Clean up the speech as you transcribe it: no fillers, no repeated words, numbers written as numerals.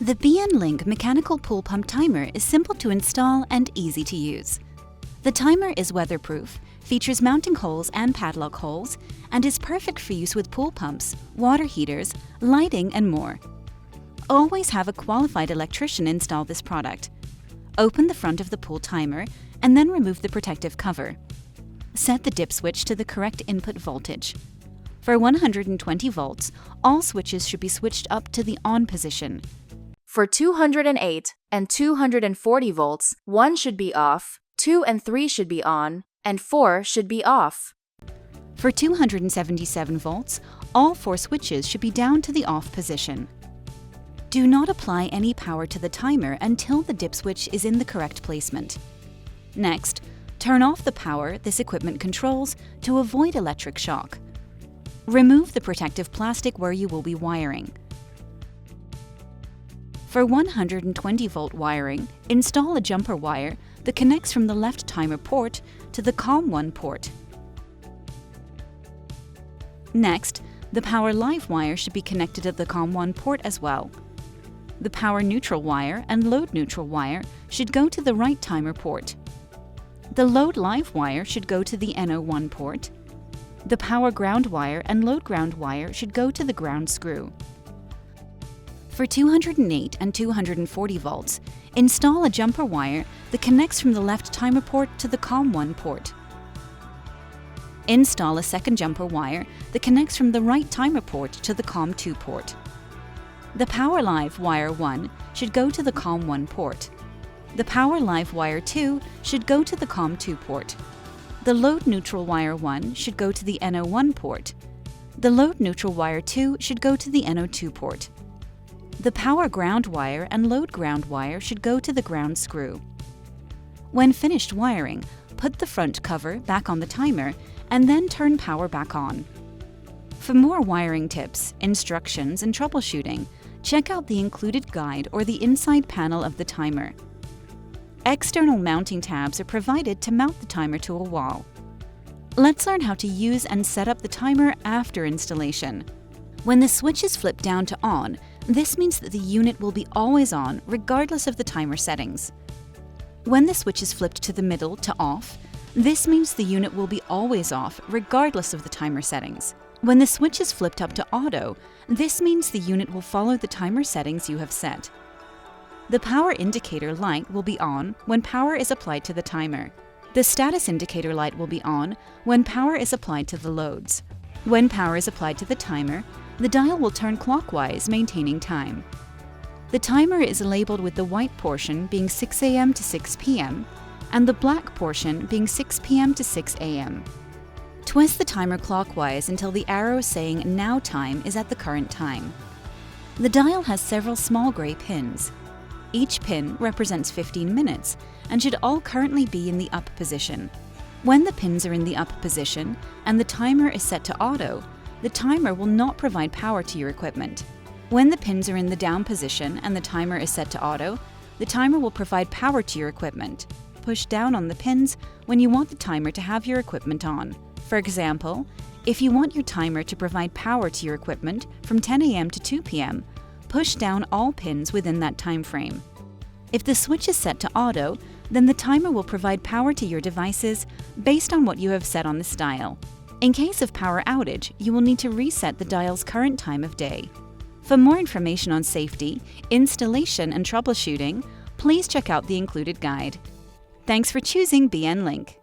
The BN Link mechanical pool pump timer is simple to install and easy to use. The timer is weatherproof, features mounting holes and padlock holes, and is perfect for use with pool pumps, water heaters, lighting, and more. Always have a qualified electrician install this product. Open the front of the pool timer and then remove the protective cover. Set the dip switch to the correct input voltage. For 120 volts, all switches should be switched up to the on position. For 208 and 240 volts, 1 should be off, 2 and 3 should be on, and 4 should be off. For 277 volts, all 4 switches should be down to the off position. Do not apply any power to the timer until the dip switch is in the correct placement. Next, turn off the power this equipment controls to avoid electric shock. Remove the protective plastic where you will be wiring. For 120-volt wiring, install a jumper wire that connects from the left timer port to the COM1 port. Next, the power live wire should be connected to the COM1 port as well. The power neutral wire and load neutral wire should go to the right timer port. The load live wire should go to the NO1 port. The power ground wire and load ground wire should go to the ground screw. For 208 and 240 volts, install a jumper wire that connects from the left timer port to the COM1 port. Install a second jumper wire that connects from the right timer port to the COM2 port. The power live wire 1 should go to the COM1 port. The power live wire 2 should go to the COM2 port. The load neutral wire 1 should go to the NO1 port. The load neutral wire 2 should go to the NO2 port. The power ground wire and load ground wire should go to the ground screw. When finished wiring, put the front cover back on the timer and then turn power back on. For more wiring tips, instructions, and troubleshooting, check out the included guide or the inside panel of the timer. External mounting tabs are provided to mount the timer to a wall. Let's learn how to use and set up the timer after installation. When the switch is flipped down to on, this means that the unit will be always on regardless of the timer settings. When the switch is flipped to the middle to off, this means the unit will be always off regardless of the timer settings. When the switch is flipped up to auto, this means the unit will follow the timer settings you have set. The power indicator light will be on when power is applied to the timer. The status indicator light will be on when power is applied to the loads. When power is applied to the timer, the dial will turn clockwise, maintaining time. The timer is labeled with the white portion being 6 a.m. to 6 p.m. and the black portion being 6 p.m. to 6 a.m. Twist the timer clockwise until the arrow saying Now Time is at the current time. The dial has several small gray pins. Each pin represents 15 minutes and should all currently be in the up position. When the pins are in the up position and the timer is set to auto, the timer will not provide power to your equipment. When the pins are in the down position and the timer is set to auto, the timer will provide power to your equipment. Push down on the pins when you want the timer to have your equipment on. For example, if you want your timer to provide power to your equipment from 10 a.m. to 2 p.m., push down all pins within that time frame. If the switch is set to auto, then the timer will provide power to your devices based on what you have set on this dial. In case of power outage, you will need to reset the dial's current time of day. For more information on safety, installation, and troubleshooting, please check out the included guide. Thanks for choosing BN Link.